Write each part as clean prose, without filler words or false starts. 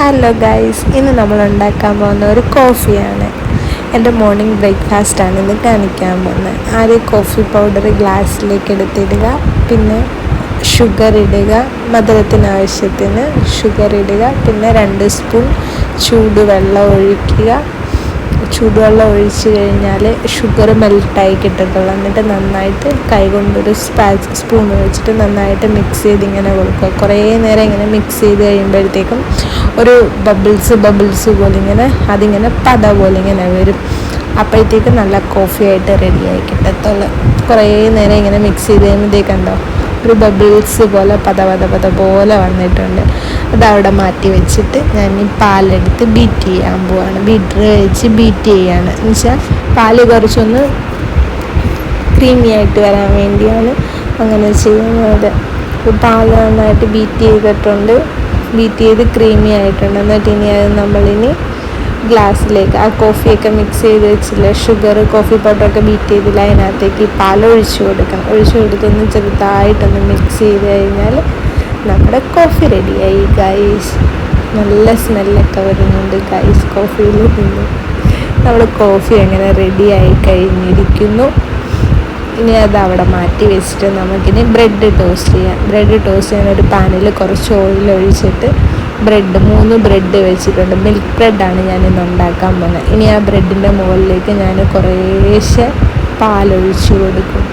Hello guys, ഇന്ന് നമ്മൾ ഉണ്ടാക്കാൻ പോകുന്ന ഒരു കോഫിയാണ്. എൻ്റെ മോർണിംഗ് ബ്രേക്ക്ഫാസ്റ്റാണ് ഇന്ന് കാണിക്കാൻ പോകുന്നത്. ആദ്യം കോഫി പൗഡർ ഗ്ലാസ്സിലേക്ക് എടുത്തിടുക, പിന്നെ ഷുഗർ ഇടുക, മധുരത്തിന് ആവശ്യത്തിന് ഷുഗർ ഇടുക, പിന്നെ 2 സ്പൂൺ ചൂടുവെള്ളം ഒഴിക്കുക. ചൂടുവെള്ളം ഒഴിച്ച് കഴിഞ്ഞാൽ ഷുഗർ മെൽട്ടായി കിട്ടത്തുള്ളൂ. എന്നിട്ട് നന്നായിട്ട് കൈകൊണ്ടൊരു സ്പൂൺ വെച്ചിട്ട് നന്നായിട്ട് മിക്സ് ചെയ്ത് ഇങ്ങനെ കൊടുക്കുക. കുറേ നേരം ഇങ്ങനെ മിക്സ് ചെയ്ത് കഴിയുമ്പോഴത്തേക്കും ഒരു ബബിൾസ് പോലെ ഇങ്ങനെ അതിങ്ങനെ പത പോലെ ഇങ്ങനെ വരും. അപ്പോഴത്തേക്കും നല്ല കോഫി ആയിട്ട് റെഡിയായി കിട്ടത്തുള്ളൂ. കുറേ നേരം ഇങ്ങനെ മിക്സ് ചെയ്ത് കഴിയുമ്പോഴത്തേക്കുണ്ടോ ഒരു ബബിൾസ് പോലെ പത പോലെ വന്നിട്ടുണ്ട്. അതവിടെ മാറ്റി വെച്ചിട്ട് ഞാൻ ഈ പാലെടുത്ത് ബീറ്റ് ചെയ്യാൻ പോവാണ്. ബീറ്റർ വെച്ച് ബീറ്റ് ചെയ്യാണ്. എന്ന് വെച്ചാൽ പാല് കുറച്ചൊന്ന് ക്രീമി ആയിട്ട് വരാൻ വേണ്ടിയാണ് അങ്ങനെ ചെയ്യുന്നത്. പാല് നന്നായിട്ട് ബീറ്റ് ചെയ്തിട്ടുണ്ട്, ബീറ്റ് ചെയ്ത് ക്രീമി ആയിട്ടുണ്ട്. എന്നിട്ട് ഇനി അത് നമ്മളിനി ഗ്ലാസ്സിലേക്ക് ആ കോഫിയൊക്കെ മിക്സ് ചെയ്ത് വെച്ചില്ല, ഷുഗർ കോഫി പൗഡറൊക്കെ ബീറ്റ് ചെയ്തില്ല, അതിനകത്തേക്ക് ഈ പാൽ ഒഴിച്ചു കൊടുക്കണം. ഒഴിച്ചു കൊടുത്തൊന്ന് ചെറുതായിട്ടൊന്ന് മിക്സ് ചെയ്ത് കഴിഞ്ഞാൽ നമ്മുടെ കോഫി റെഡിയായി ഗൈസ്. നല്ല സ്മെല്ലൊക്കെ വരുന്നുണ്ട് ഗൈസ് കോഫിയിൽ നിന്ന്. നമ്മുടെ കോഫി അങ്ങനെ റെഡിയായി കഴിഞ്ഞിരിക്കുന്നു. ഇനി അത് അവിടെ മാറ്റി വെച്ചിട്ട് നമുക്കിനി ബ്രെഡ് ടോസ്റ്റ് ചെയ്യാം. ബ്രെഡ് ടോസ്റ്റ് ചെയ്യാൻ ഒരു പാനിൽ കുറച്ച് ഓയിൽ ഒഴിച്ചിട്ട് 3 ബ്രെഡ് വെച്ചിട്ടുണ്ട്. മിൽക്ക് ബ്രെഡാണ് ഞാനിന്ന് ഉണ്ടാക്കാൻ പോകുന്നത്. ഇനി ആ ബ്രെഡിൻ്റെ മുകളിലേക്ക് ഞാൻ കുറേശ്ശെ പാലൊഴിച്ച് കൊടുക്കും.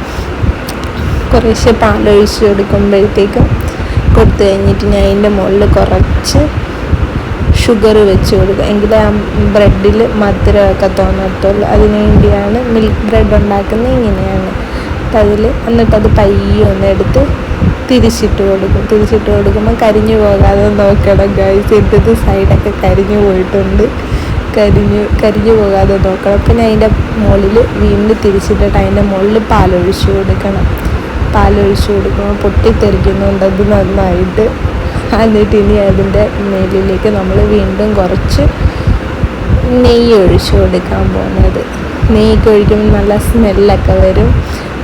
കുറേശ്ശെ പാലൊഴിച്ച് കൊടുക്കുമ്പോഴത്തേക്കും കൊടുത്തു കഴിഞ്ഞിട്ട് ഞാൻ അതിൻ്റെ മുകളിൽ കുറച്ച് ഷുഗർ വെച്ച് കൊടുക്കുക. എങ്കിലേ ആ ബ്രെഡിൽ മധുരമൊക്കെ തോന്നത്തുള്ളൂ. അതിനു വേണ്ടിയാണ് മിൽക്ക് ബ്രെഡ് ഉണ്ടാക്കുന്നത്. ഇങ്ങനെയാണ് എന്നിട്ടത് പയ്യെ ഒന്ന് എടുത്ത് തിരിച്ചിട്ട് കൊടുക്കുമ്പോൾ കരിഞ്ഞു പോകാതെ നോക്കണം ഗൈസ്. ഇട്ടത് സൈഡൊക്കെ കരിഞ്ഞു പോയിട്ടുണ്ട്. കരിഞ്ഞു പോകാതെ നോക്കണം. പിന്നെ അതിൻ്റെ മുകളിൽ വീണ്ടും തിരിച്ചിട്ടിട്ട് അതിൻ്റെ മുകളിൽ പാലൊഴിച്ച് കൊടുക്കണം. പാലൊഴിച്ച് കൊടുക്കുമ്പോൾ പൊട്ടിത്തെറിക്കുന്നുണ്ട് അത് നന്നായിട്ട്. എന്നിട്ട് ഇനി അതിൻ്റെ മേലിലേക്ക് നമ്മൾ വീണ്ടും കുറച്ച് നെയ്യ് ഒഴിച്ച് കൊടുക്കാൻ പോകുന്നത്. നെയ്യൊക്കെ ഒഴിക്കുമ്പോൾ നല്ല സ്മെല്ലൊക്കെ വരും.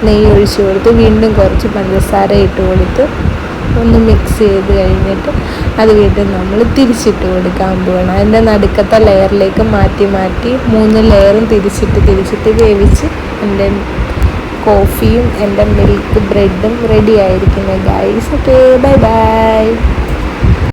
നെയ്യ് ഒഴിച്ച് കൊടുത്ത് വീണ്ടും കുറച്ച് പഞ്ചസാര ഇട്ട് കൊടുത്ത് ഒന്ന് മിക്സ് ചെയ്ത് കഴിഞ്ഞിട്ട് അത് വീണ്ടും നമ്മൾ തിരിച്ചിട്ട് കൊടുക്കാൻ പോകണം. അതിൻ്റെ നടുക്കത്തെ ലെയറിലേക്ക് മാറ്റി 3 ലെയറും തിരിച്ചിട്ട് വേവിച്ച് എൻ്റെ കോഫിയും എൻ്റെ മിൽക്ക് ബ്രെഡും റെഡി ആയിരിക്കുന്നു ഗൈസ്. Okay, by.